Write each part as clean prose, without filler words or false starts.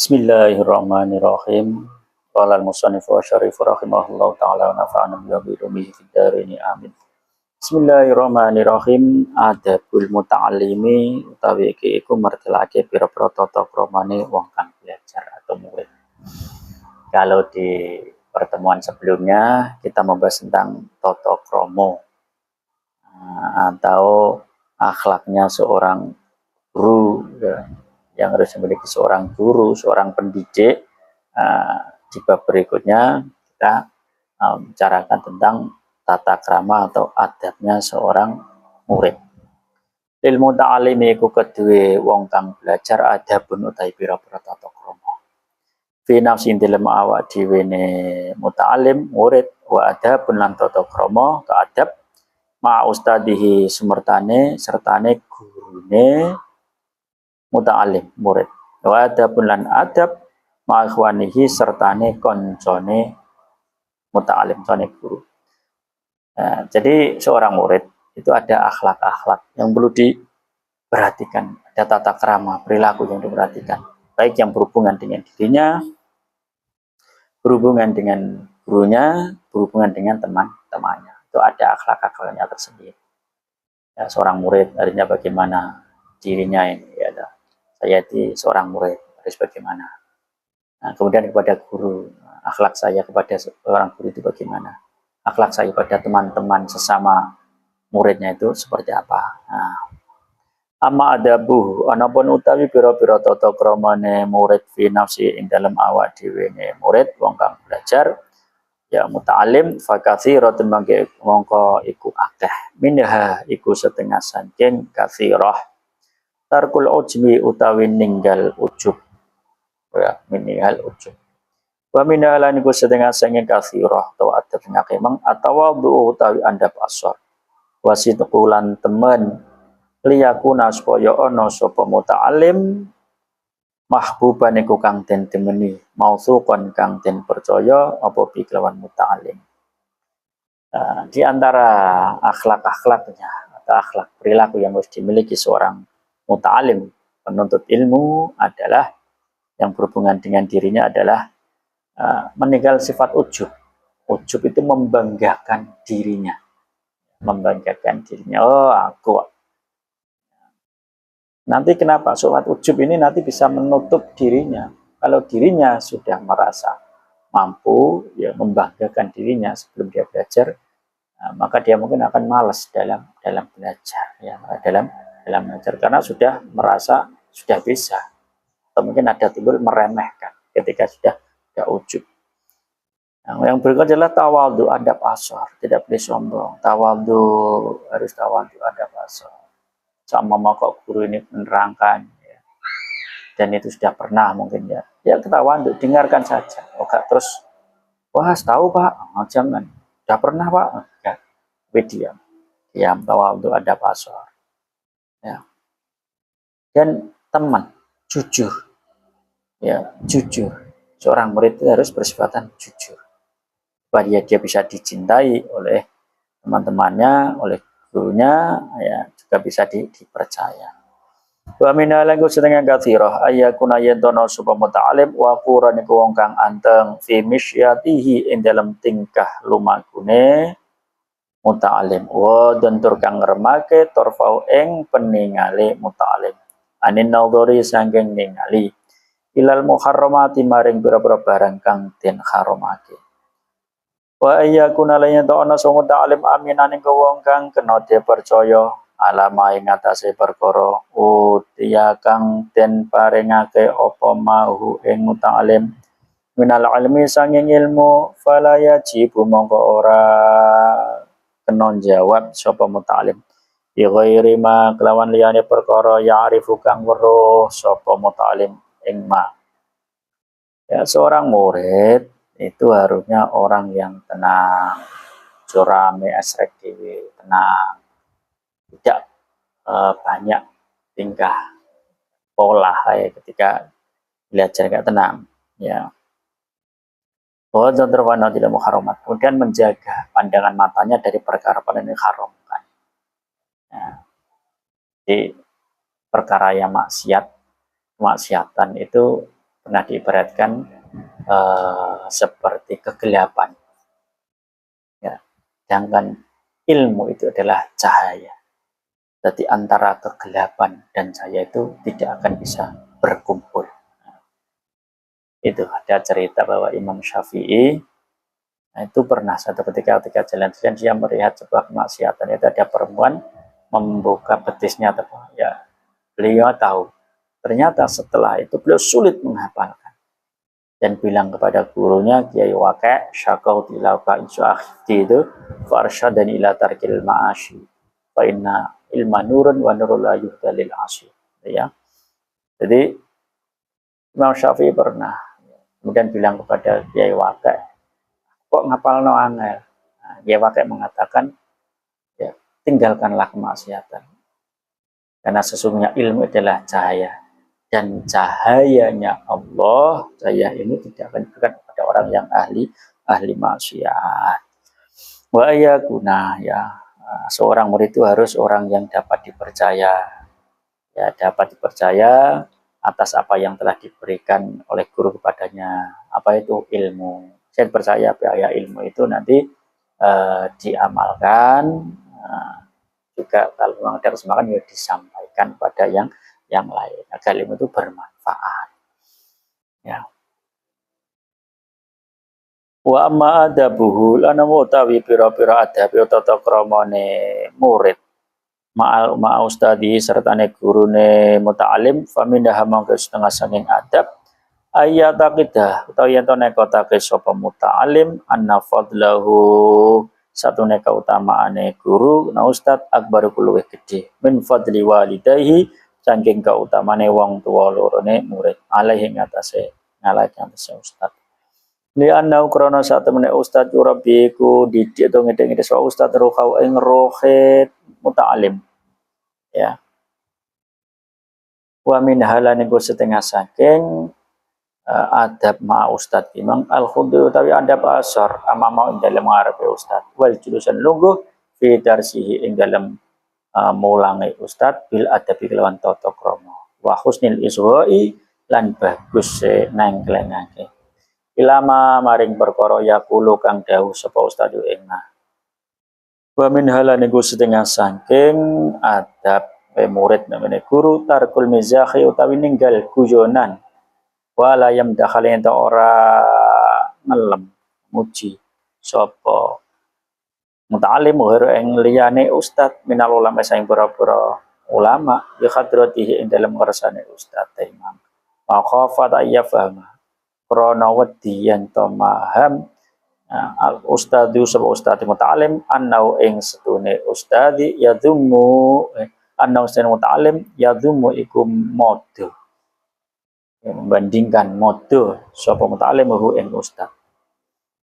Bismillahirrahmanirrahim. Qala al-musannif wa syarif rahimahullahu taala wa nafa'ana bi ulumihi fid dharain amin. Bismillahirrahmanirrahim. Adabul muta'allimi utawi iki iku mertelake pira-pira tata kramane wong kang belajar atau murid. Kalau di pertemuan sebelumnya kita membahas tentang tata krama atau akhlaknya seorang guru ya, yang harus memiliki seorang guru, seorang pendidik. Di bab berikutnya kita bicarakan tentang tata krama atau adabnya seorang murid. Ilmu ta'alimi iku kedue wong kang belajar adabun utawi pira-pira tata krama. Fi nafsin dalem awak dhewe ne muta'alim murid wa adabun lan tata krama ka adab ma ustadihi sertane gurune muta'alim murid. Wa adabun lan adab ma ikhwanihi sertane koncone muta'alim koncone guru. Jadi seorang murid itu ada akhlak-akhlak yang perlu diperhatikan, ada tata krama, perilaku yang diperhatikan, baik yang berhubungan dengan dirinya, berhubungan dengan gurunya, berhubungan dengan teman-temannya. Itu ada akhlak-akhlaknya tersendiri. Ya, seorang murid harinya bagaimana dirinya ini ya, saya itu seorang murid harus bagaimana. Nah, kemudian kepada guru, akhlak saya kepada seorang guru itu bagaimana? Akhlak saya pada teman-teman sesama muridnya itu seperti apa? Nah, amma adabuh anapun utawi pira-pira tata kramane murid fi nafsi ing dalem awak dhewe ne murid wong kang belajar ya muta'alim fa katsiratun mongko iku akeh minha iku setengah saking katsirah tarkul ujmi utawi ninggal ujub ya minihal ujub wa minalan iku setengah saking katsirah atau adabnya kemang atau utawi andap asor wasitqulan temen liyakuna supaya ana sapa muta'alim mahbuban iku kang den temeni mausukon kang den percaya apa bi kelawan muta'alim. Di antara akhlak-akhlaknya atau akhlak perilaku yang harus dimiliki seorang muta'alim penuntut ilmu adalah yang berhubungan dengan dirinya adalah meninggal sifat ujub. Ujub itu membanggakan dirinya. Membanggakan dirinya. Oh, aku. Nanti kenapa? Sifat ujub ini nanti bisa menutup dirinya. Kalau dirinya sudah merasa mampu, ya membanggakan dirinya sebelum dia belajar, maka dia mungkin akan malas dalam belajar, ya dalam belajar karena sudah merasa sudah bisa. Atau mungkin ada timbul meremehkan ketika sudah ujub. Yang berikut adalah tawadhu adab asor, tidak boleh sombong. Tawadhu harus tawadhu adab asor. Sama kok guru ini menerangkan ya. Dan itu sudah pernah mungkin ya tawadhu, dengarkan saja. Enggak terus wah tahu Pak, jangan. Sudah pernah Pak, enggak. Diam tawadhu adab asor. Ya. Dan teman jujur. Ya, jujur. Seorang murid itu harus bersifatan jujur. Supaya dia bisa dicintai oleh teman-temannya, oleh gurunya, ya juga bisa dipercaya. Wa minalan setengah katsirah ayakuna yantono supaya muta'alim wa quran iku wong kang anteng fi misyatihi ing dalam tingkah lumagune muta'alim wa dentur kang ngremake torfau ing peningale muta'alim anin naudhari sangking ningali ilal muharramati maring pira-pira barang kang den haramake. Wa ayyakuna la yanta'ana sungu ta'alim aminan ing wong kang kena dipercaya alama ing atase perkara utia kang den paringake apa mau ing muta'alim minal ilmi sanging ilmu fala yajibu mongko ora kena jawab sapa muta'alim bi ghairi ma kelawan liyane perkara ya'rifu kang weruh sapa muta'alim ing ma. Ya, seorang murid itu harusnya orang yang tenang, curame esrek dewe, tenang, tidak banyak tingkah pola ya ketika belajar gak tenang. Ya, bahwa tidak muharramat, kemudian menjaga pandangan matanya dari perkara-perkara yang haram kan. Ya, jadi perkara yang maksiatan itu pernah diibaratkan seperti kegelapan. Ya. Sedangkan ilmu itu adalah cahaya. Jadi antara kegelapan dan cahaya itu tidak akan bisa berkumpul. Itu ada cerita bahwa Imam Syafi'i itu pernah satu ketika jalan-jalan dia melihat sebuah kemaksiatan, itu ada perempuan membuka betisnya, ya beliau tahu. Ternyata setelah itu beliau sulit menghafalkan dan bilang kepada gurunya Kiai Waqi' syakautu ilaka insya'akhti itu farsyad dan ila tarkil ma'ashi fa inna ilma nurun wa nurul la yuhdalil asyi. Ya. Jadi Imam Syafi'i pernah kemudian bilang kepada Kiai Waqi', kok ngapalno angel? Nah, Kiai Waqi' mengatakan, ya, tinggalkanlah kemaksiatan. Karena sesungguhnya ilmu adalah cahaya. Dan cahayanya Allah, cahaya ini tidak akan diberikan kepada orang yang ahli maksiat. Wa yakuna, ya, seorang murid itu harus orang yang dapat dipercaya. Ya, dapat dipercaya atas apa yang telah diberikan oleh guru kepadanya. Apa itu ilmu? Saya percaya bahwa ilmu itu nanti diamalkan, juga kalau memang ada kesempatan ya disampaikan pada yang lain agar ilmu itu bermanfaat. Ya. Wa amma adabuhu lana utawi pira-pira adab tata kramane murid ma'a ustadi sertane gurune muta'alim famindah mangke setengah saking adab ayat akidah utawi yen to nekotake sapa muta'alim anna fadlahu satune kautamaane guru na ustad akbar luwih gedhe min fadli walidayhi saking kautamane wong tuwa lorone murid alaihi ngatasé ustad li anna krana satemene ustad rabbi ku didik to ngedhe-ngedhe sapa ustad rohau ing rohe muta'alim. Ya. Wa min halane ku setengah saking adab ma ustad imam al khudu utawi adab asar amama ing dalem ngarepe ustad wal julusan lungguh fi darsihi ing dalem mulangi ustad bil adabi kelawan tata krama wa husnil iswa'i lan bagus nengklengake ilama maring perkara yaqulu kang dawuh sapa ustad ing wa min halane ku setengah saking adab murid namanya guru tarkul mizahi utawi ninggal guyonan wala yamdakhal enta ora ngelem muji sapa muta'alim ghairu ing liyane ustad minal ulama saing pira-pira ulama bi hadratihi ing dalem ngersane ustad imam wa khafat ayyafahma krana wedi yen to maham al ustadu sapa ustad muta'alim annau ing setune ustadi yadhummu annau sen muta'alim yadhummu iku modho membandingkan modho sapa muta'alim hu ing ustad.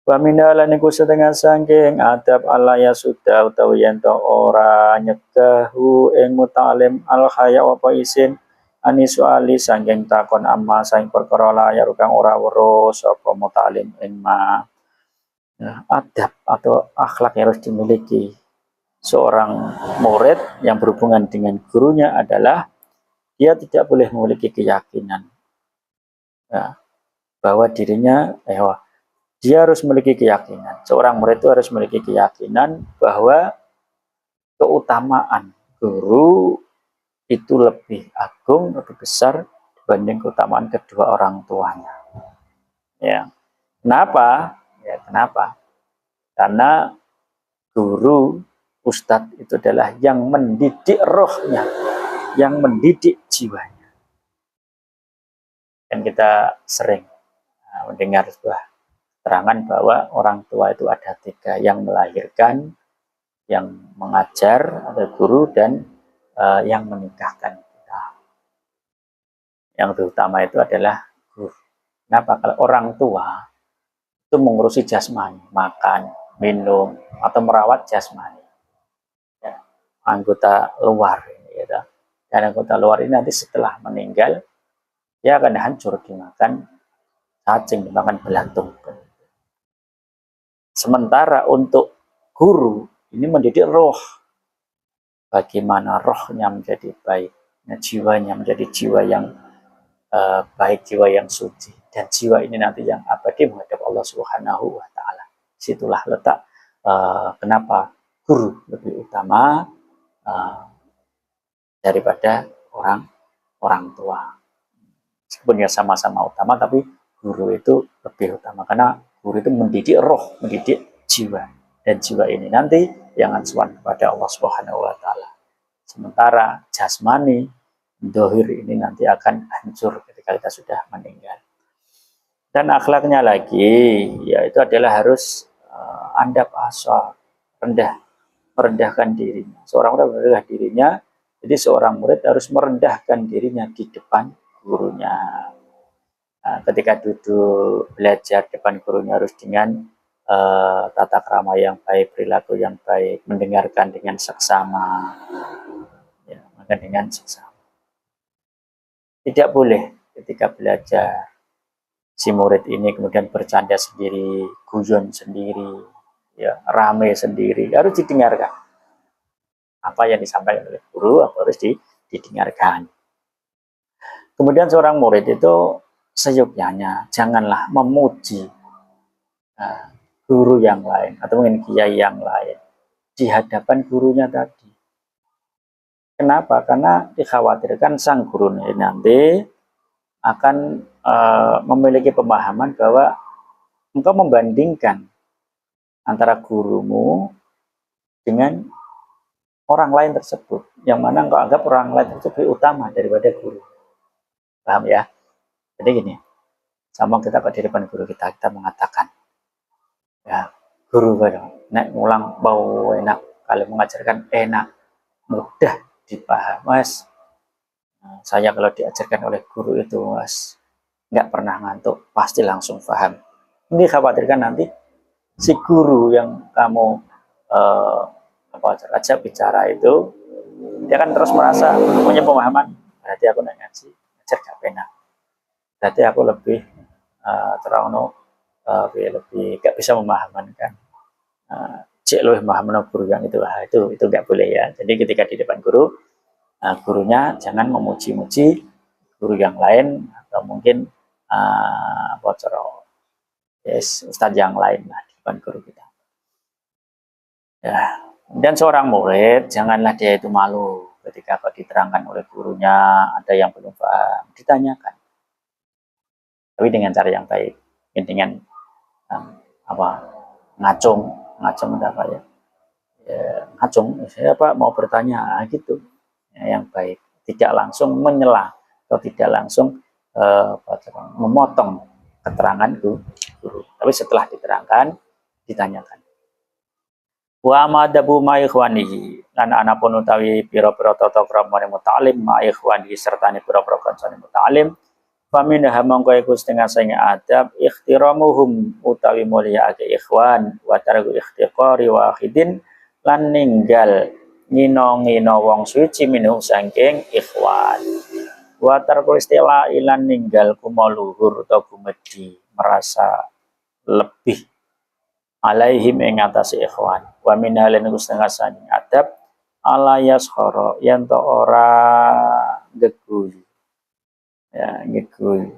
Wa minala niku setengah saking adab Allah ya sudah utawi yen to ora nyegahu ing muta'alim al khaya apa isin anisu ali saking takon amma saking perkara layar kang ora weruh sapa muta'alim ing ma. Nah, adab atau akhlak yang harus dimiliki seorang murid yang berhubungan dengan gurunya adalah dia tidak boleh memiliki keyakinan ya, bahwa dirinya dia harus memiliki keyakinan. Seorang murid itu harus memiliki keyakinan bahwa keutamaan guru itu lebih agung, lebih besar dibanding keutamaan kedua orang tuanya. Ya. Kenapa? Ya, kenapa? Karena guru, ustadz itu adalah yang mendidik rohnya, yang mendidik jiwanya. Dan kita sering mendengar sebuah keterangan bahwa orang tua itu ada tiga, yang melahirkan, yang mengajar atau guru, dan yang menikahkan kita. Yang terutama itu adalah guru. Kenapa? Kalau orang tua itu mengurusi jasmani, makan, minum, atau merawat jasmani. Ya, anggota luar. Gitu. Dan anggota luar ini nanti setelah meninggal, dia akan hancur dimakan cacing, dimakan belatung. Sementara untuk guru, ini mendidik roh. Bagaimana rohnya menjadi baik, jiwanya menjadi jiwa yang baik jiwa yang suci, dan jiwa ini nanti yang abadi menghadap Allah Subhanahu wa taala. Situlah letak kenapa guru lebih utama daripada orang tua. Meskipun ya sama-sama utama, tapi guru itu lebih utama karena guru itu mendidik roh, mendidik jiwa, dan jiwa ini nanti yang acuan kepada Allah Subhanahu wa taala. Sementara jasmani, dohir ini nanti akan hancur ketika kita sudah meninggal. Dan akhlaknya lagi, yaitu adalah harus andap asa, merendahkan dirinya. Seorang murid merendahkan dirinya, jadi seorang murid harus merendahkan dirinya di depan gurunya. Nah, ketika duduk belajar depan gurunya harus dengan tata krama yang baik, perilaku yang baik, mendengarkan dengan seksama, ya, maka dengan seksama. Tidak boleh ketika belajar si murid ini kemudian bercanda sendiri, guyon sendiri, ya, rame sendiri, harus didengarkan. Apa yang disampaikan oleh guru harus didengarkan. Kemudian seorang murid itu seyogyanya janganlah memuji guru yang lain atau mungkin kiai yang lain di hadapan gurunya tadi. Kenapa? Karena dikhawatirkan sang guru ini nanti akan memiliki pemahaman bahwa engkau membandingkan antara gurumu dengan orang lain tersebut, yang mana engkau anggap orang lain tersebut lebih utama daripada guru. Paham ya? Jadi gini, sama kita di depan guru kita mengatakan, ya guru nek ngulang bau enak, kalau mengajarkan enak, mudah dipaham, Mas. Nah, saya kalau diajarkan oleh guru itu, Mas, nggak pernah ngantuk, pasti langsung paham. Ini khawatirkan nanti si guru yang kamu ajak bicara itu, dia kan terus merasa punya pemahaman, berarti aku nggak ngaji, ngajar gak penak. Berarti aku lebih lebih gak bisa memahamankan. Cek lebih memahami guru yang itu nggak boleh ya. Jadi ketika di depan guru, gurunya jangan memuji-muji guru yang lain atau mungkin ustadz yang lain lah di depan guru kita. Ya. Dan seorang murid janganlah dia itu malu ketika diterangkan oleh gurunya ada yang belum paham, ditanyakan. Tapi dengan cara yang baik, dengan ngacung apa ya, ngacung saya mau bertanya gitu ya, yang baik, tidak langsung menyela atau tidak langsung memotong keterangan guru, tapi setelah diterangkan ditanyakan. Wa madabu ma ikhwanihi, lan anapun utawi pira-pira tata kramane muta'alim ma ikhwanihi sertane pira-pira kancane muta'alim. Famin hamangko iku setengah sing adab ikhtiramuhum utawi mulyaake ikhwan wa tarku ikhtiqari wahidin lan ninggal ngino-ngino wong suci minum saking ikhwan wa tarku istilah ilan ninggal kumaluhur utawa gumedi merasa lebih alaihim ing atase ikhwan wa min halen iku setengah sing adab ala yashara yen to ora geguyu ya ngikut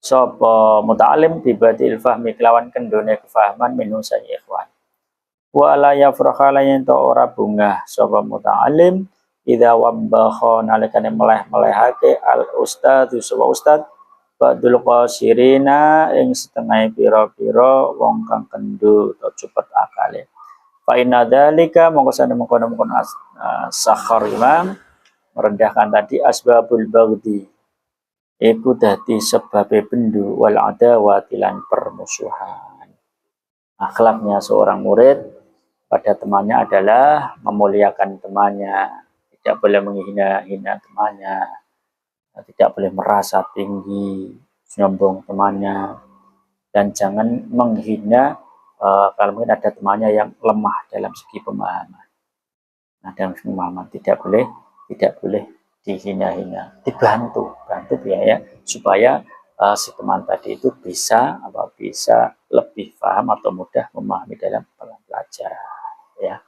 sapa muta'alim bibadil fahmi kelawan kendone kefahaman minhu sang ikhwan wala yafraha lan to ora bungah sapa muta'alim idza wabbaha nalikane meleh-melehake al ustadz sapa ustadz badul qasirina ing setengah pira-pira wong kang kendho atau cepet akale fa inna dzalika mongko mengkono sakhar imam merendahkan tadi asbabul bagdi iku dadi sebabe bendu wal adawati lan permusuhan. Akhlaknya seorang murid pada temannya adalah memuliakan temannya, tidak boleh menghina-hina temannya, tidak boleh merasa tinggi, nyombong temannya, dan jangan menghina kalau mungkin ada temannya yang lemah dalam segi pemahaman. Nah, dalam segi pemahaman tidak boleh dihina-hina, bantu ya supaya si teman tadi itu bisa lebih paham atau mudah memahami dalam pelajaran ya.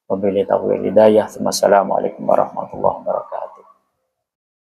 Wabillahi taufiq wal hidayah. Wassalamualaikum warahmatullahi wabarakatuh.